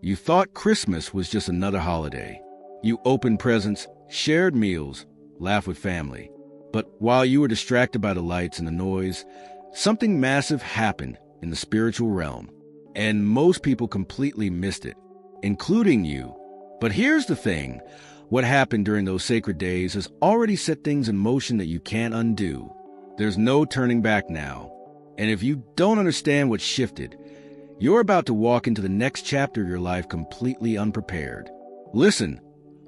You thought Christmas was just another holiday. You opened presents, shared meals, laughed with family. But while you were distracted by the lights and the noise, something massive happened in the spiritual realm. And most people completely missed it, including you. But here's the thing. What happened during those sacred days has already set things in motion that you can't undo. There's no turning back now. And if you don't understand what shifted, you're about to walk into the next chapter of your life completely unprepared. Listen,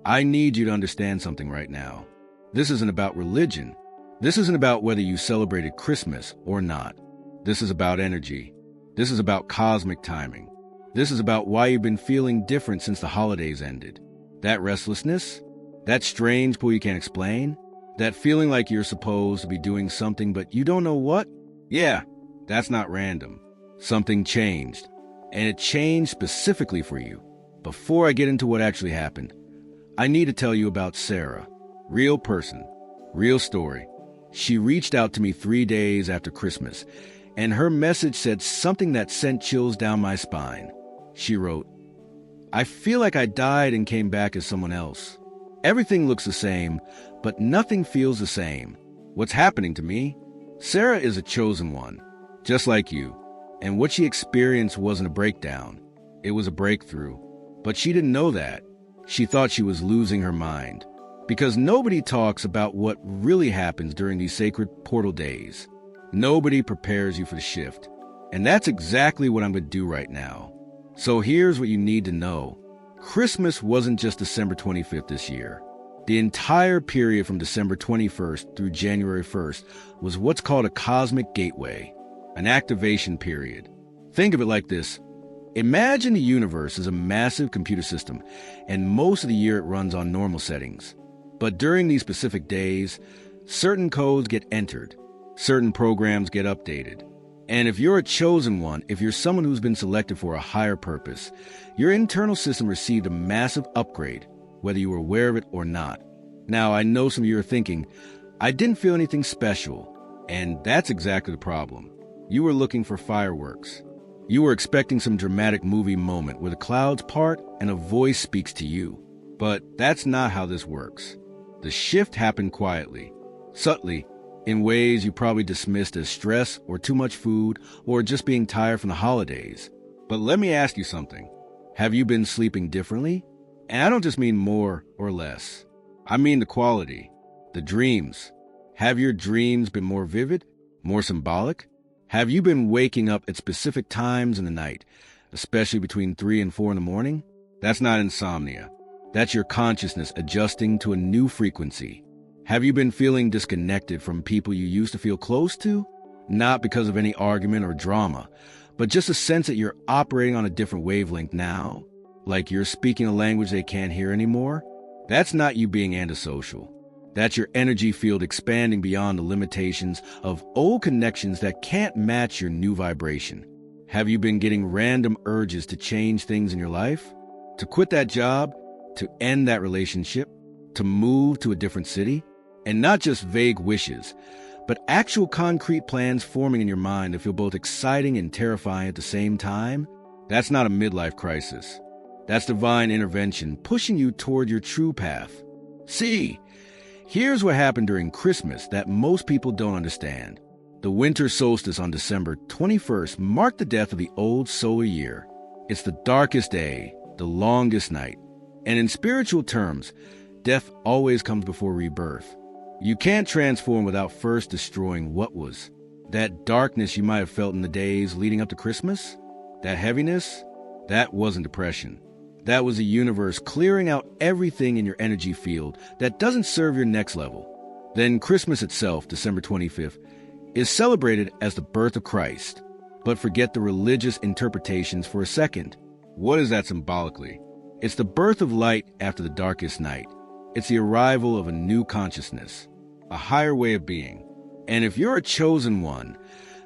I need you to understand something right now. This isn't about religion. This isn't about whether you celebrated Christmas or not. This is about energy. This is about cosmic timing. This is about why you've been feeling different since the holidays ended. That restlessness, that strange pull you can't explain, that feeling like you're supposed to be doing something but you don't know what? Yeah, that's not random. Something changed, and it changed specifically for you. Before I get into what actually happened, I need to tell you about Sarah. Real person, real story. She reached out to me 3 days after Christmas, and her message said something that sent chills down my spine. She wrote, "I feel like I died and came back as someone else. Everything looks the same, but nothing feels the same. What's happening to me?" Sarah is a chosen one, just like you. And what she experienced wasn't a breakdown. It was a breakthrough. But she didn't know that. She thought she was losing her mind. Because nobody talks about what really happens during these sacred portal days. Nobody prepares you for the shift. And that's exactly what I'm going to do right now. So here's what you need to know. Christmas wasn't just December 25th this year. The entire period from December 21st through January 1st was what's called a cosmic gateway, an activation period. Think of it like this. Imagine the universe is a massive computer system, and most of the year it runs on normal settings. But during these specific days, certain codes get entered, certain programs get updated. And if you're a chosen one, if you're someone who's been selected for a higher purpose, your internal system received a massive upgrade, whether you were aware of it or not. Now, I know some of you are thinking, I didn't feel anything special. And that's exactly the problem. You were looking for fireworks. You were expecting some dramatic movie moment where the clouds part and a voice speaks to you. But that's not how this works. The shift happened quietly, subtly, in ways you probably dismissed as stress or too much food or just being tired from the holidays. But let me ask you something. Have you been sleeping differently? And I don't just mean more or less. I mean the quality, the dreams. Have your dreams been more vivid, more symbolic? Have you been waking up at specific times in the night, especially between 3 and 4 in the morning? That's not insomnia. That's your consciousness adjusting to a new frequency. Have you been feeling disconnected from people you used to feel close to? Not because of any argument or drama, but just a sense that you're operating on a different wavelength now. Like you're speaking a language they can't hear anymore? That's not you being antisocial. That's your energy field expanding beyond the limitations of old connections that can't match your new vibration. Have you been getting random urges to change things in your life? To quit that job? To end that relationship? To move to a different city? And not just vague wishes, but actual concrete plans forming in your mind that feel both exciting and terrifying at the same time? That's not a midlife crisis. That's divine intervention pushing you toward your true path. See, here's what happened during Christmas that most people don't understand. The winter solstice on December 21st marked the death of the old solar year. It's the darkest day, the longest night. And in spiritual terms, death always comes before rebirth. You can't transform without first destroying what was. That darkness you might have felt in the days leading up to Christmas, that heaviness, that wasn't depression. That was the universe clearing out everything in your energy field that doesn't serve your next level. Then Christmas itself, December 25th, is celebrated as the birth of Christ. But forget the religious interpretations for a second. What is that symbolically? It's the birth of light after the darkest night. It's the arrival of a new consciousness, a higher way of being. And if you're a chosen one,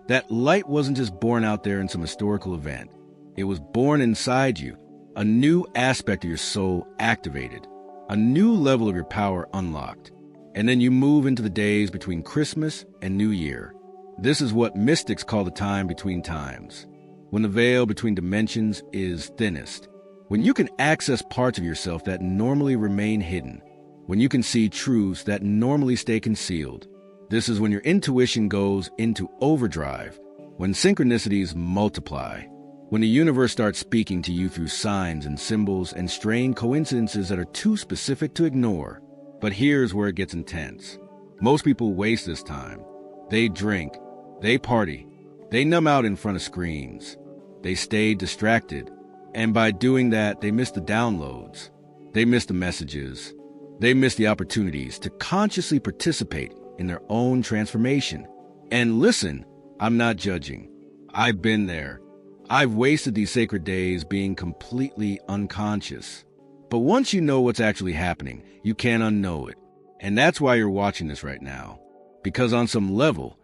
that light wasn't just born out there in some historical event. It was born inside you. A new aspect of your soul activated, a new level of your power unlocked. And then you move into the days between Christmas and New Year. This is what mystics call the time between times, when the veil between dimensions is thinnest. when you can access parts of yourself that normally remain hidden, when you can see truths that normally stay concealed. This is when your intuition goes into overdrive, when synchronicities multiply, when the universe starts speaking to you through signs and symbols and strange coincidences that are too specific to ignore. But here's where it gets intense. Most people waste this time. They drink, they party, they numb out in front of screens, they stay distracted, and by doing that, they miss the downloads, they miss the messages, they miss the opportunities to consciously participate in their own transformation. And listen, I'm not judging. I've been there. I've wasted these sacred days being completely unconscious. But once you know what's actually happening, you can't unknow it. And that's why you're watching this right now. Because on some level,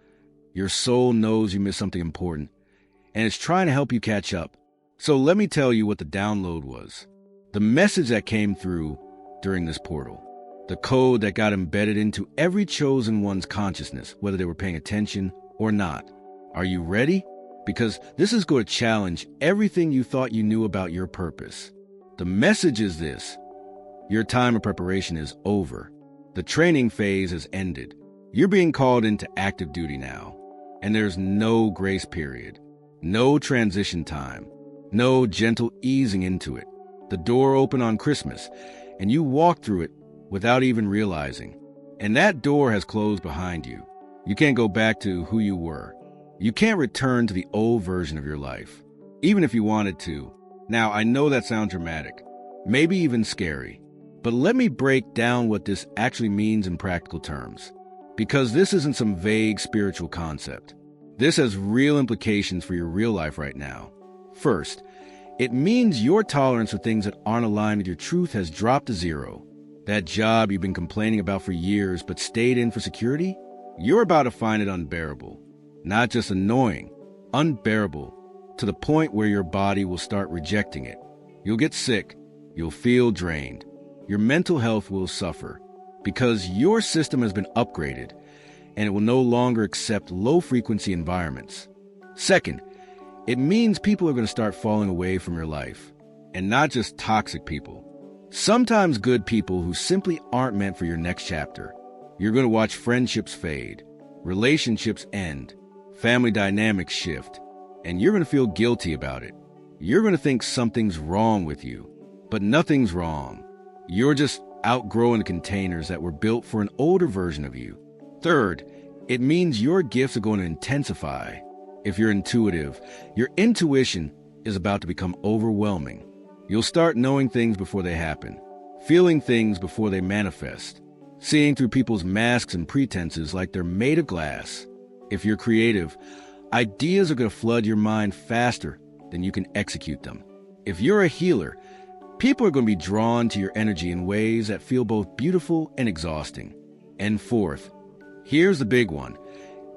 your soul knows you missed something important, and it's trying to help you catch up. So let me tell you what the download was. The message that came through during this portal. The code that got embedded into every chosen one's consciousness, whether they were paying attention or not. Are you ready? Because this is going to challenge everything you thought you knew about your purpose. The message is this: your time of preparation is over. The training phase has ended. You're being called into active duty now. And there's no grace period, no transition time, no gentle easing into it. The door opened on Christmas, and you walked through it without even realizing. And that door has closed behind you. You can't go back to who you were. You can't return to the old version of your life, even if you wanted to. Now, I know that sounds dramatic, maybe even scary, but let me break down what this actually means in practical terms. Because this isn't some vague spiritual concept. This has real implications for your real life right now. First, it means your tolerance for things that aren't aligned with your truth has dropped to zero. That job you've been complaining about for years but stayed in for security, you're about to find it unbearable. Not just annoying, unbearable, to the point where your body will start rejecting it. You'll get sick, you'll feel drained, your mental health will suffer, because your system has been upgraded, and it will no longer accept low-frequency environments. Second, it means people are going to start falling away from your life, and not just toxic people. Sometimes good people who simply aren't meant for your next chapter. You're going to watch friendships fade, relationships end, family dynamics shift, and you're going to feel guilty about it. You're going to think something's wrong with you, but nothing's wrong. You're just outgrowing the containers that were built for an older version of you. Third, it means your gifts are going to intensify. If you're intuitive, your intuition is about to become overwhelming. You'll start knowing things before they happen, feeling things before they manifest, seeing through people's masks and pretenses like they're made of glass. If you're creative, ideas are going to flood your mind faster than you can execute them. If you're a healer, people are going to be drawn to your energy in ways that feel both beautiful and exhausting. And fourth, here's the big one.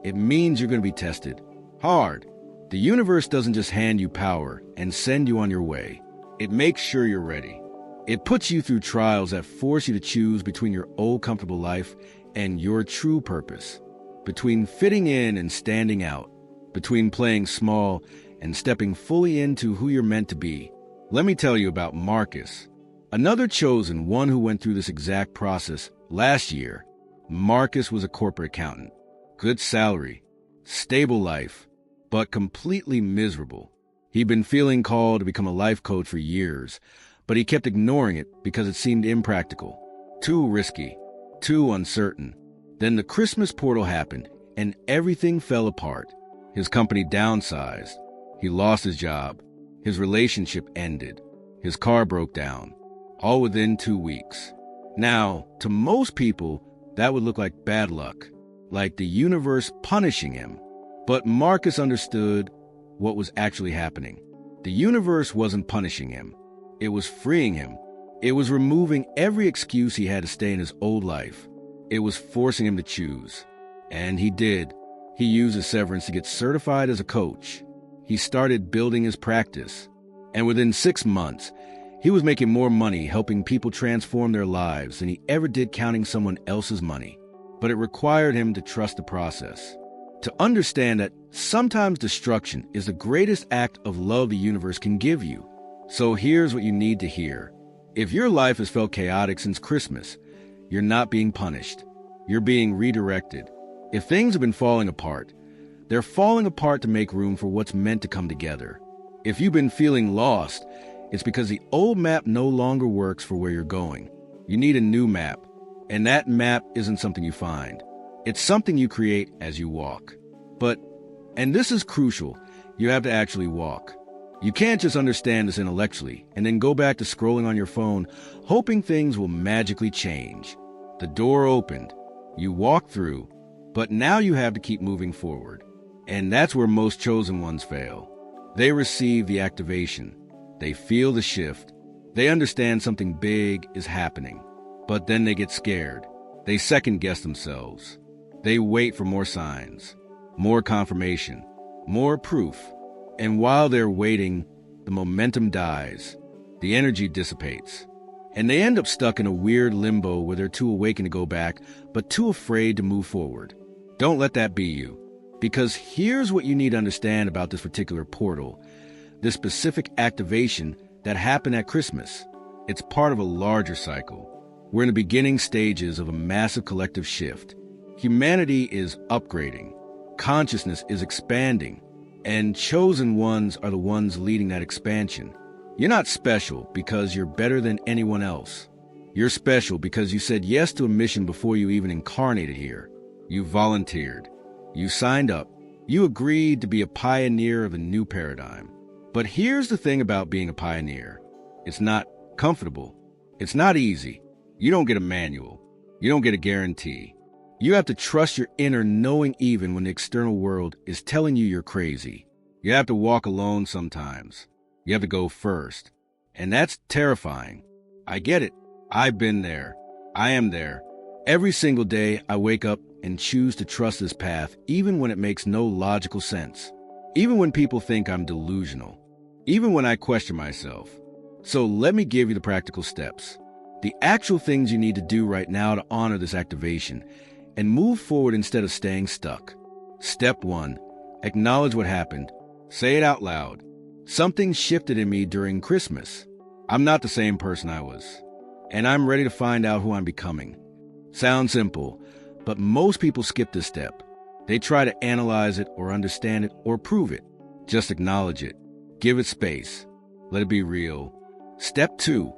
It means you're going to be tested hard. The universe doesn't just hand you power and send you on your way. It makes sure you're ready. It puts you through trials that force you to choose between your old comfortable life and your true purpose, between fitting in and standing out, between playing small and stepping fully into who you're meant to be. Let me tell you about Marcus, another chosen one who went through this exact process last year. Marcus was a corporate accountant, good salary, stable life, but completely miserable. He'd been feeling called to become a life coach for years, but he kept ignoring it because it seemed impractical, too risky, too uncertain. Then the Christmas portal happened, and everything fell apart. His company downsized. He lost his job. His relationship ended. His car broke down, all within 2 weeks. Now, to most people, that would look like bad luck, like the universe punishing him. But Marcus understood what was actually happening. The universe wasn't punishing him. It was freeing him. It was removing every excuse he had to stay in his old life. It was forcing him to choose. And he did. He used his severance to get certified as a coach. He started building his practice. And within 6 months, he was making more money helping people transform their lives than he ever did counting someone else's money. But it required him to trust the process, to understand that sometimes destruction is the greatest act of love the universe can give you. So here's what you need to hear. If your life has felt chaotic since Christmas, you're not being punished. You're being redirected. If things have been falling apart, they're falling apart to make room for what's meant to come together. If you've been feeling lost, it's because the old map no longer works for where you're going. You need a new map, and that map isn't something you find. It's something you create as you walk. But, and this is crucial, you have to actually walk. You can't just understand this intellectually and then go back to scrolling on your phone, hoping things will magically change. The door opened, you walked through, but now you have to keep moving forward. And that's where most chosen ones fail. They receive the activation. They feel the shift. They understand something big is happening. But then they get scared. They second-guess themselves. They wait for more signs, more confirmation, more proof. And while they're waiting, the momentum dies. The energy dissipates. And they end up stuck in a weird limbo where they're too awakened to go back, but too afraid to move forward. Don't let that be you. Because here's what you need to understand about this particular portal, this specific activation that happened at Christmas. It's part of a larger cycle. We're in the beginning stages of a massive collective shift. Humanity is upgrading. Consciousness is expanding. And chosen ones are the ones leading that expansion. You're not special because you're better than anyone else. You're special because you said yes to a mission before you even incarnated here. You volunteered. You signed up. You agreed to be a pioneer of a new paradigm. But here's the thing about being a pioneer. It's not comfortable. It's not easy. You don't get a manual. You don't get a guarantee. You have to trust your inner knowing even when the external world is telling you you're crazy. You have to walk alone sometimes. You have to go first. And that's terrifying. I get it. I've been there. I am there. Every single day I wake up and choose to trust this path even when it makes no logical sense. Even when people think I'm delusional. Even when I question myself. So let me give you the practical steps. The actual things you need to do right now to honor this activation and move forward instead of staying stuck. Step 1. Acknowledge what happened. Say it out loud. Something shifted in me during Christmas. I'm not the same person I was. And I'm ready to find out who I'm becoming. Sounds simple, but most people skip this step. They try to analyze it or understand it or prove it. Just acknowledge it. Give it space. Let it be real. Step 2.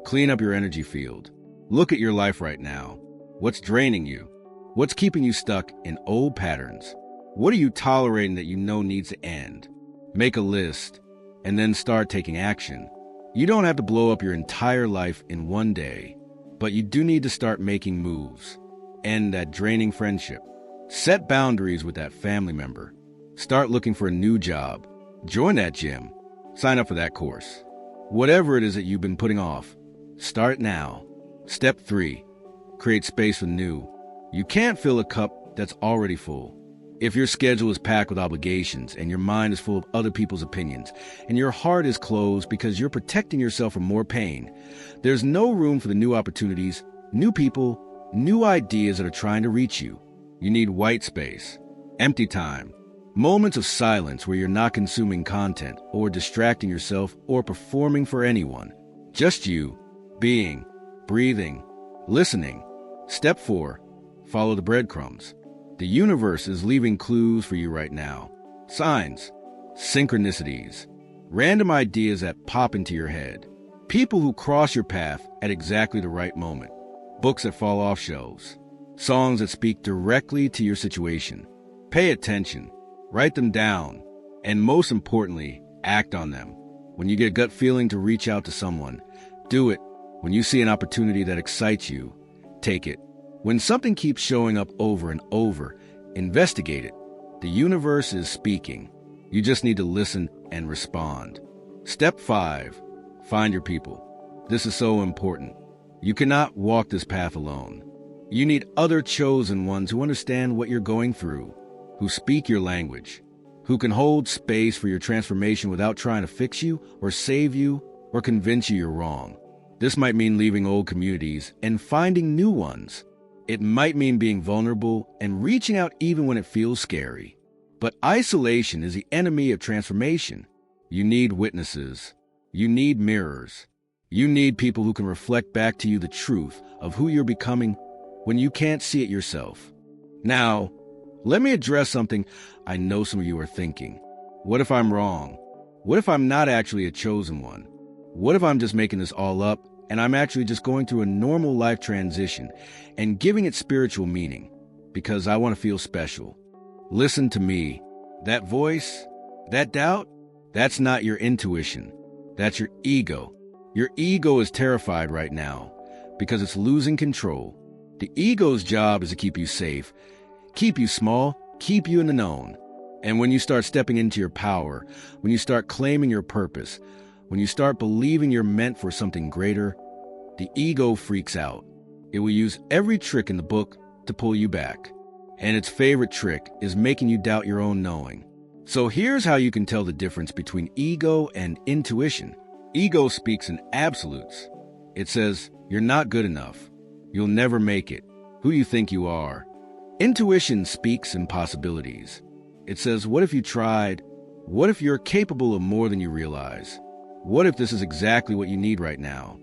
Clean up your energy field. Look at your life right now. What's draining you? What's keeping you stuck in old patterns? What are you tolerating that you know needs to end? Make a list, and then start taking action. You don't have to blow up your entire life in one day, but you do need to start making moves. End that draining friendship. Set boundaries with that family member. Start looking for a new job. Join that gym. Sign up for that course. Whatever it is that you've been putting off, start now. Step 3. Create space for new. You can't fill a cup that's already full. If your schedule is packed with obligations and your mind is full of other people's opinions and your heart is closed because you're protecting yourself from more pain, there's no room for the new opportunities, new people, new ideas that are trying to reach you. You need white space, empty time, moments of silence where you're not consuming content or distracting yourself or performing for anyone. Just you, being, breathing, listening. Step 4. Follow the breadcrumbs. The universe is leaving clues for you right now. Signs, synchronicities, random ideas that pop into your head. People who cross your path at exactly the right moment. Books that fall off shelves. Songs that speak directly to your situation. Pay attention. Write them down. And most importantly, act on them. When you get a gut feeling to reach out to someone, do it. When you see an opportunity that excites you, take it. When something keeps showing up over and over, investigate it. The universe is speaking. You just need to listen and respond. Step 5. Find your people. This is so important. You cannot walk this path alone. You need other chosen ones who understand what you're going through, who speak your language, who can hold space for your transformation without trying to fix you or save you or convince you you're wrong. This might mean leaving old communities and finding new ones. It might mean being vulnerable and reaching out even when it feels scary. But isolation is the enemy of transformation. You need witnesses. You need mirrors. You need people who can reflect back to you the truth of who you're becoming when you can't see it yourself. Now, let me address something I know some of you are thinking. What if I'm wrong? What if I'm not actually a chosen one? What if I'm just making this all up and I'm actually just going through a normal life transition and giving it spiritual meaning because I want to feel special? Listen to me. That voice, that doubt, that's not your intuition. That's your ego. Your ego is terrified right now because it's losing control. The ego's job is to keep you safe, keep you small, keep you in the known. And when you start stepping into your power, when you start claiming your purpose, when you start believing you're meant for something greater, the ego freaks out. It will use every trick in the book to pull you back. And its favorite trick is making you doubt your own knowing. So here's how you can tell the difference between ego and intuition. Ego speaks in absolutes. It says, you're not good enough. You'll never make it. Who you think you are. Intuition speaks in possibilities. It says, what if you tried? What if you're capable of more than you realize? What if this is exactly what you need right now?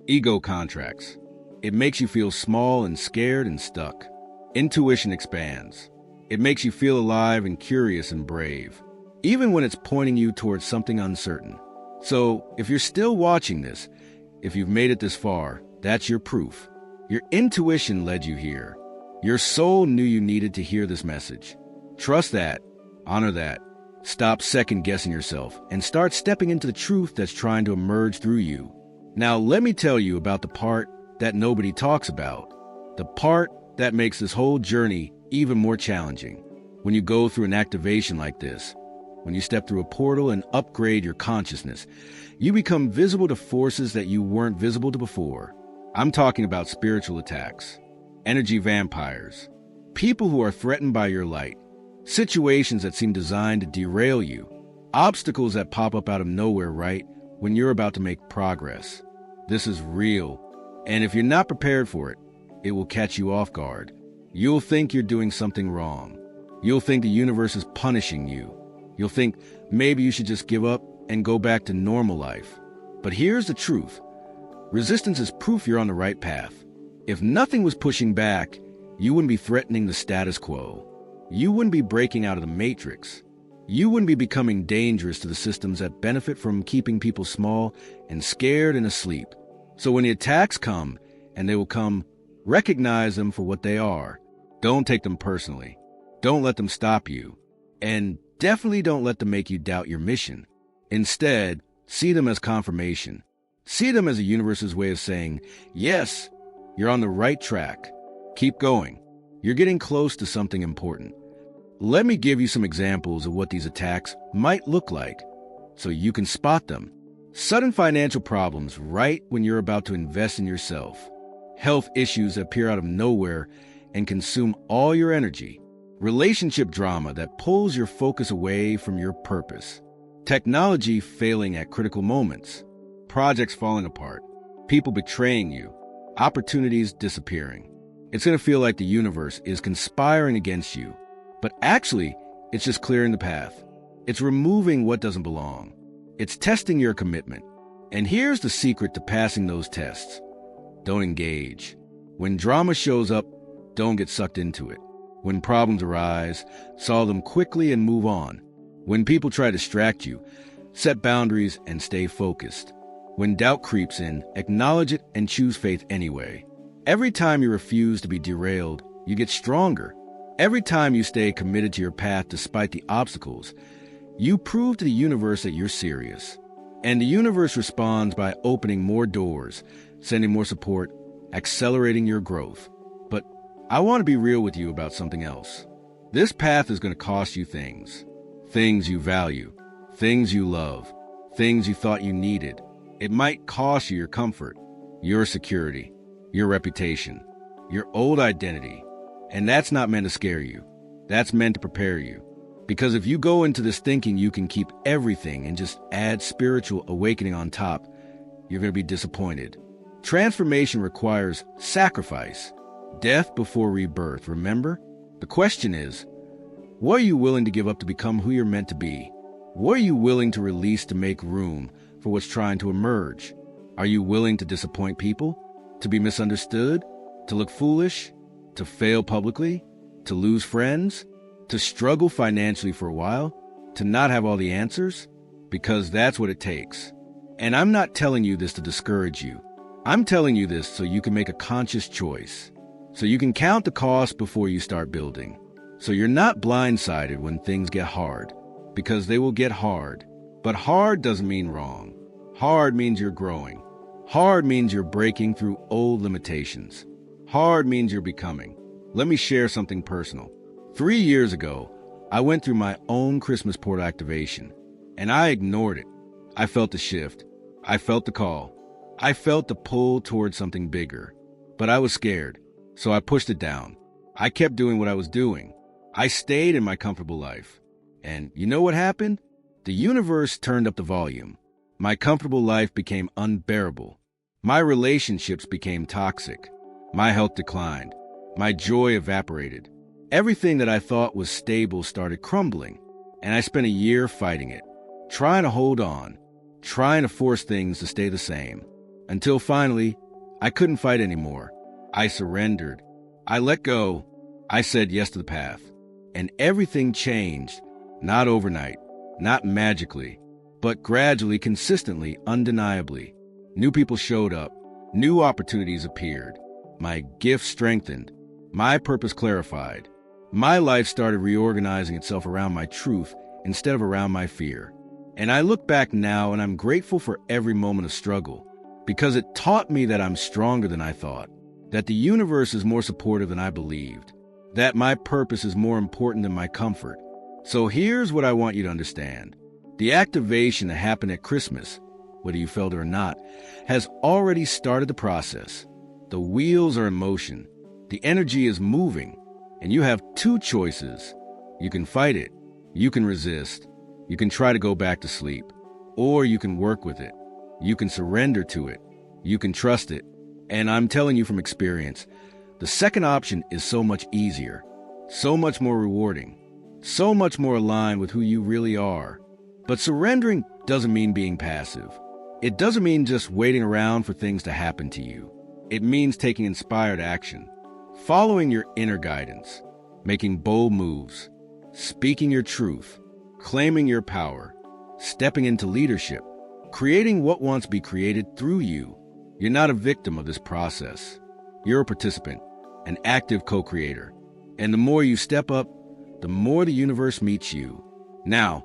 Ego contracts. It makes you feel small and scared and stuck. Intuition expands. It makes you feel alive and curious and brave, even when it's pointing you towards something uncertain. So, if you're still watching this, if you've made it this far, that's your proof. Your intuition led you here. Your soul knew you needed to hear this message. Trust that. Honor that. Stop second-guessing yourself and start stepping into the truth that's trying to emerge through you. Now, let me tell you about the part that nobody talks about. The part that makes this whole journey even more challenging. When you go through an activation like this, when you step through a portal and upgrade your consciousness, you become visible to forces that you weren't visible to before. I'm talking about spiritual attacks, energy vampires, people who are threatened by your light, situations that seem designed to derail you, obstacles that pop up out of nowhere right when you're about to make progress. This is real, and if you're not prepared for it, it will catch you off guard. You'll think you're doing something wrong. You'll think the universe is punishing you. You'll think maybe you should just give up and go back to normal life. But here's the truth. Resistance is proof you're on the right path. If nothing was pushing back, you wouldn't be threatening the status quo. You wouldn't be breaking out of the matrix. You wouldn't be becoming dangerous to the systems that benefit from keeping people small and scared and asleep. So when the attacks come, and they will come, recognize them for what they are. Don't take them personally. Don't let them stop you. And definitely don't let them make you doubt your mission. Instead, see them as confirmation. See them as the universe's way of saying, yes, you're on the right track. Keep going. You're getting close to something important. Let me give you some examples of what these attacks might look like, so you can spot them. Sudden financial problems right when you're about to invest in yourself. Health issues that appear out of nowhere and consume all your energy. Relationship drama that pulls your focus away from your purpose. Technology failing at critical moments. Projects falling apart. People betraying you. Opportunities disappearing. It's going to feel like the universe is conspiring against you. But actually, it's just clearing the path. It's removing what doesn't belong. It's testing your commitment. And here's the secret to passing those tests. Don't engage. When drama shows up, don't get sucked into it. When problems arise, solve them quickly and move on. When people try to distract you, set boundaries and stay focused. When doubt creeps in, acknowledge it and choose faith anyway. Every time you refuse to be derailed, you get stronger. Every time you stay committed to your path despite the obstacles, you prove to the universe that you're serious. And the universe responds by opening more doors, sending more support, accelerating your growth. But I want to be real with you about something else. This path is going to cost you things. Things you value, things you love, things you thought you needed. It might cost you your comfort, your security, your reputation, your old identity. And that's not meant to scare you. That's meant to prepare you. Because if you go into this thinking you can keep everything and just add spiritual awakening on top, you're going to be disappointed. Transformation requires sacrifice. Death before rebirth, remember? The question is, what are you willing to give up to become who you're meant to be? What are you willing to release to make room for what's trying to emerge? Are you willing to disappoint people? To be misunderstood? To look foolish? To fail publicly? To lose friends? To struggle financially for a while? To not have all the answers? Because that's what it takes. And I'm not telling you this to discourage you. I'm telling you this so you can make a conscious choice. So you can count the cost before you start building. So you're not blindsided when things get hard. Because they will get hard. But hard doesn't mean wrong. Hard means you're growing. Hard means you're breaking through old limitations. Hard means you're becoming. Let me share something personal. 3 years ago, I went through my own Christmas portal activation, and I ignored it. I felt the shift. I felt the call. I felt the pull towards something bigger. But I was scared, so I pushed it down. I kept doing what I was doing. I stayed in my comfortable life. And you know what happened? The universe turned up the volume. My comfortable life became unbearable. My relationships became toxic. My health declined. My joy evaporated. Everything that I thought was stable started crumbling, and I spent a year fighting it, trying to hold on, trying to force things to stay the same, until finally, I couldn't fight anymore. I surrendered. I let go. I said yes to the path. And everything changed, not overnight, not magically, but gradually, consistently, undeniably. New people showed up. New opportunities appeared. My gift strengthened. My purpose clarified. My life started reorganizing itself around my truth instead of around my fear. And I look back now and I'm grateful for every moment of struggle because it taught me that I'm stronger than I thought, that the universe is more supportive than I believed, that my purpose is more important than my comfort. So here's what I want you to understand. The activation that happened at Christmas, whether you felt it or not, has already started the process. The wheels are in motion. The energy is moving. And you have two choices. You can fight it. You can resist. You can try to go back to sleep. Or you can work with it. You can surrender to it. You can trust it. And I'm telling you from experience, the second option is so much easier, so much more rewarding, so much more aligned with who you really are. But surrendering doesn't mean being passive. It doesn't mean just waiting around for things to happen to you. It means taking inspired action, following your inner guidance, making bold moves, speaking your truth, claiming your power, stepping into leadership, creating what wants to be created through you. You're not a victim of this process. You're a participant, an active co-creator. And the more you step up, the more the universe meets you. Now,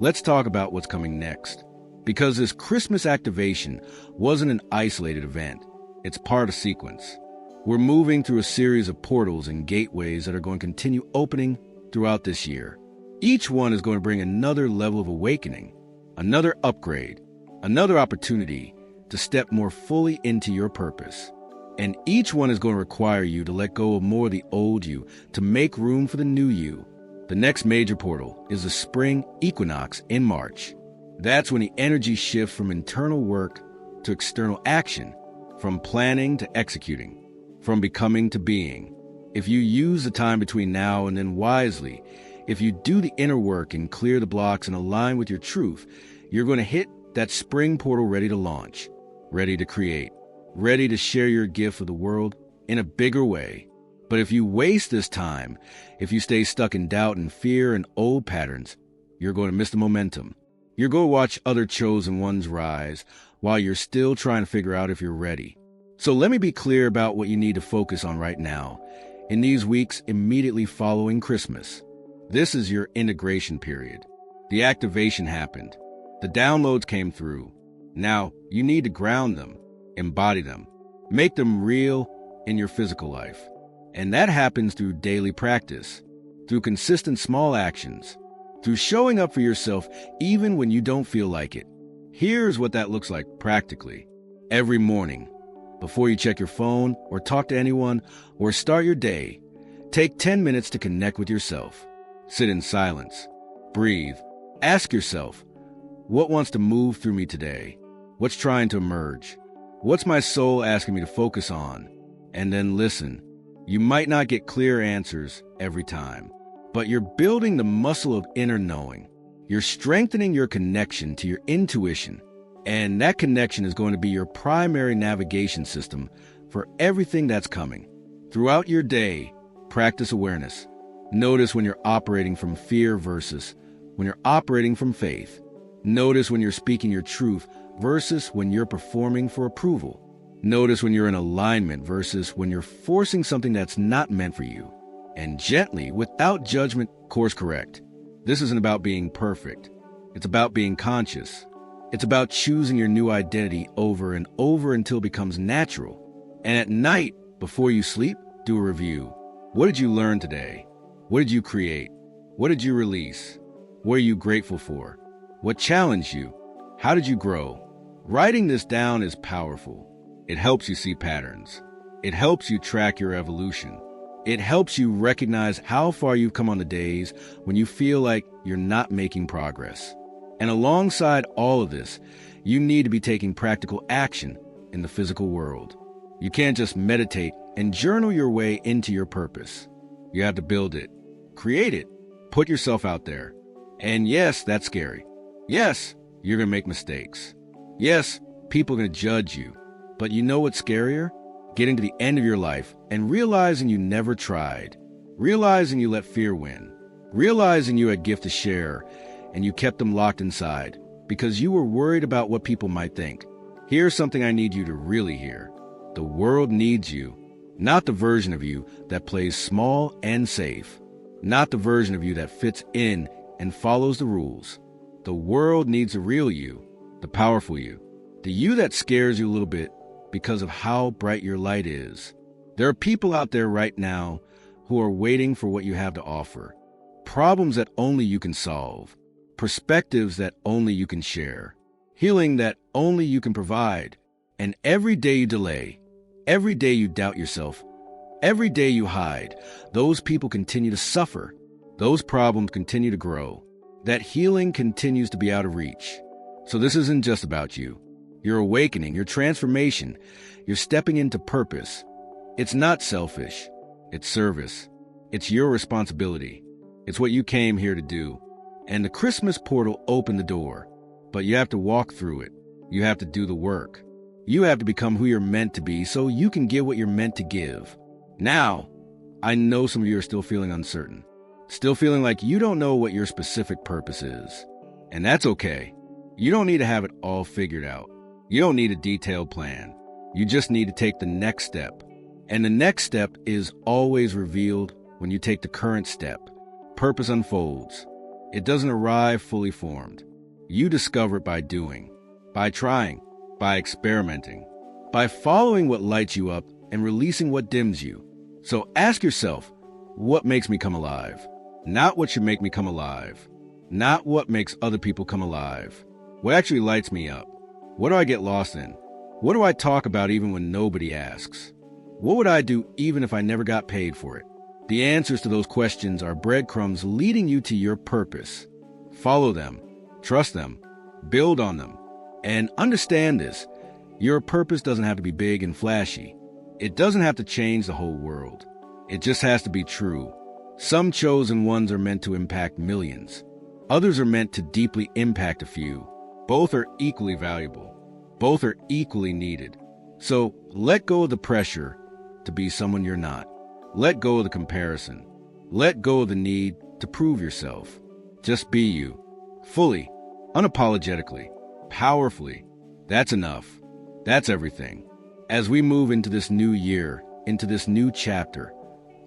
let's talk about what's coming next. Because this Christmas activation wasn't an isolated event. It's part of a sequence. We're moving through a series of portals and gateways that are going to continue opening throughout this year. Each one is going to bring another level of awakening, another upgrade, another opportunity to step more fully into your purpose. And each one is going to require you to let go of more of the old you to make room for the new you. The next major portal is the spring equinox in March. That's when the energy shifts from internal work to external action, from planning to executing, from becoming to being. If you use the time between now and then wisely, if you do the inner work and clear the blocks and align with your truth, you're going to hit that spring portal ready to launch, ready to create, ready to share your gift with the world in a bigger way. But if you waste this time, if you stay stuck in doubt and fear and old patterns, you're going to miss the momentum. You're going to watch other chosen ones rise while you're still trying to figure out if you're ready. So let me be clear about what you need to focus on right now in these weeks immediately following Christmas. This is your integration period. The activation happened. The downloads came through. Now you need to ground them, embody them, make them real in your physical life. And that happens through daily practice, through consistent small actions, through showing up for yourself even when you don't feel like it. Here's what that looks like practically. Every morning, before you check your phone or talk to anyone or start your day, take 10 minutes to connect with yourself. Sit in silence. Breathe. Ask yourself, what wants to move through me today? What's trying to emerge? What's my soul asking me to focus on? And then listen. You might not get clear answers every time, but you're building the muscle of inner knowing. You're strengthening your connection to your intuition. And that connection is going to be your primary navigation system for everything that's coming. Throughout your day, practice awareness. Notice when you're operating from fear versus when you're operating from faith. Notice when you're speaking your truth versus when you're performing for approval. Notice when you're in alignment versus when you're forcing something that's not meant for you. And gently, without judgment, course correct. This isn't about being perfect. It's about being conscious. It's about choosing your new identity over and over until it becomes natural. And at night, before you sleep, do a review. What did you learn today? What did you create? What did you release? What are you grateful for? What challenged you? How did you grow? Writing this down is powerful. It helps you see patterns. It helps you track your evolution. It helps you recognize how far you've come on the days when you feel like you're not making progress. And alongside all of this, you need to be taking practical action in the physical world. You can't just meditate and journal your way into your purpose. You have to build it, create it, put yourself out there. And yes, that's scary. Yes, you're going to make mistakes. Yes, people are going to judge you. But you know what's scarier? Getting to the end of your life and realizing you never tried. Realizing you let fear win. Realizing you had a gift to share and you kept them locked inside because you were worried about what people might think. Here's something I need you to really hear. The world needs you, not the version of you that plays small and safe, not the version of you that fits in and follows the rules. The world needs the real you, the powerful you, the you that scares you a little bit because of how bright your light is. There are people out there right now who are waiting for what you have to offer, problems that only you can solve, perspectives that only you can share, healing that only you can provide. And every day you delay, every day you doubt yourself, every day you hide, those people continue to suffer. Those problems continue to grow. That healing continues to be out of reach. So this isn't just about you. Your awakening, your transformation, you're stepping into purpose. It's not selfish. It's service. It's your responsibility. It's what you came here to do. And the Christmas portal opened the door. But you have to walk through it. You have to do the work. You have to become who you're meant to be so you can give what you're meant to give. Now, I know some of you are still feeling uncertain. Still feeling like you don't know what your specific purpose is. And that's okay. You don't need to have it all figured out. You don't need a detailed plan. You just need to take the next step. And the next step is always revealed when you take the current step. Purpose unfolds. It doesn't arrive fully formed. You discover it by doing, by trying, by experimenting, by following what lights you up and releasing what dims you. So ask yourself, what makes me come alive? Not what should make me come alive. Not what makes other people come alive. What actually lights me up? What do I get lost in? What do I talk about even when nobody asks? What would I do even if I never got paid for it? The answers to those questions are breadcrumbs leading you to your purpose. Follow them, trust them, build on them, and understand this. Your purpose doesn't have to be big and flashy. It doesn't have to change the whole world. It just has to be true. Some chosen ones are meant to impact millions. Others are meant to deeply impact a few. Both are equally valuable. Both are equally needed. So let go of the pressure to be someone you're not. Let go of the comparison. Let go of the need to prove yourself. Just be you. Fully, unapologetically, powerfully. That's enough. That's everything. As we move into this new year, into this new chapter,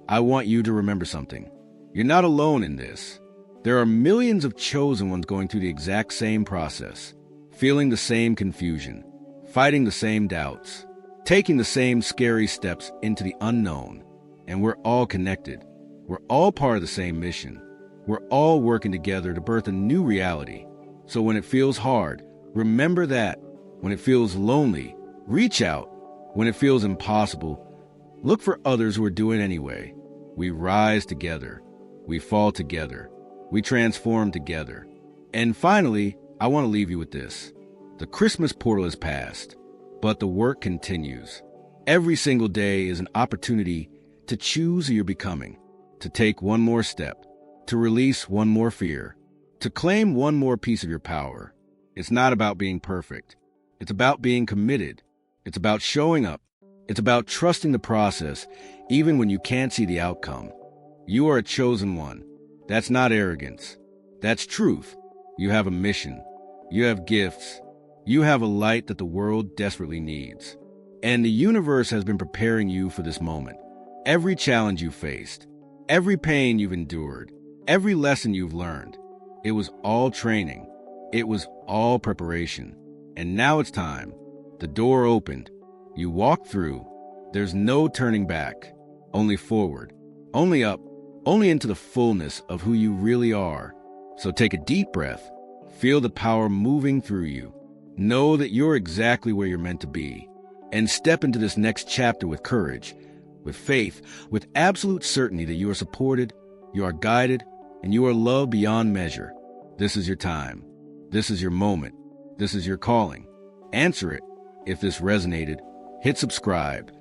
I want you to remember something. You're not alone in this. There are millions of chosen ones going through the exact same process, feeling the same confusion, fighting the same doubts, taking the same scary steps into the unknown. And we're all connected. We're all part of the same mission. We're all working together to birth a new reality. So when it feels hard, remember that. When it feels lonely, reach out. When it feels impossible, look for others who are doing it anyway. We rise together. We fall together. We transform together. And finally, I want to leave you with this. The Christmas portal is past, but the work continues. Every single day is an opportunity to choose who you're becoming, to take one more step, to release one more fear, to claim one more piece of your power. It's not about being perfect. It's about being committed. It's about showing up. It's about trusting the process, even when you can't see the outcome. You are a chosen one. That's not arrogance. That's truth. You have a mission. You have gifts. You have a light that the world desperately needs. And the universe has been preparing you for this moment. Every challenge you faced, every pain you've endured, every lesson you've learned, it was all training. It was all preparation. And now it's time. The door opened. You walk through. There's no turning back. Only forward. Only up. Only into the fullness of who you really are. So take a deep breath. Feel the power moving through you. Know that you're exactly where you're meant to be. And step into this next chapter with courage, with faith, with absolute certainty that you are supported, you are guided, and you are loved beyond measure. This is your time. This is your moment. This is your calling. Answer it. If this resonated, hit subscribe,